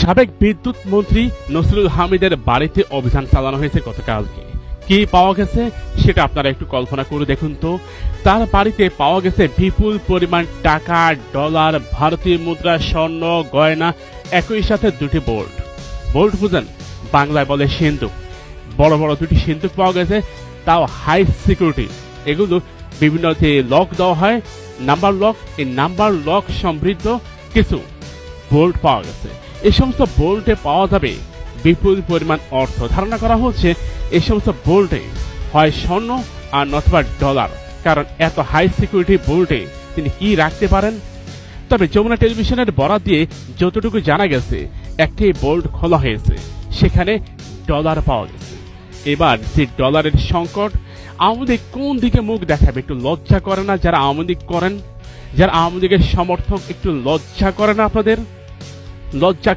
সাবেক বিদ্যুৎ মন্ত্রী নসরুল হামিদের বাড়িতে অভিযান চালানো হয়েছে গতকালকে। কি পাওয়া গেছে সেটা আপনারা একটু কল্পনা করে দেখুন তো। তার বাড়িতে পাওয়া গেছে বিপুল পরিমাণ টাকা, ডলার, ভারতীয় মুদ্রা, স্বর্ণ, গয়না, একই সাথে দুটি বোল্ট। বোল্ট বুঝেন, বাংলায় বলে সিন্দুক। বড় বড় দুটি সিন্দুক পাওয়া গেছে, তাও হাই সিকিউরিটি। এগুলো বিভিন্ন যে লক দেওয়া হয়, নাম্বার লক, এই নাম্বার লক সমৃদ্ধ কিছু বোল্ট পাওয়া গেছে। এই সমস্ত বোল্টে পাওয়া যাবে বিপুল পরিমাণ অর্থ। ধারণা করা হচ্ছে এই সমস্ত বোল্টে হয় স্বর্ণ আর নতুবা ডলার, কারণ এত হাই সিকিউরিটি বোল্টে তিনি কি রাখতে পারেন। তবে যমুনা টেলিভিশনের বরাত দিয়ে যতটুকু জানা গেছে, একটি বোল্ট খোলা হয়েছে, সেখানে ডলার পাওয়া গেছে। এবার যে ডলারের সংকট, আওয়ামী লীগ কোন দিকে মুখ দেখাবে? একটু লজ্জা করে না যারা আওয়ামী লীগ করেন, যারা আওয়ামী লীগের সমর্থক? একটু লজ্জা করে না আপনাদের? লজ্জা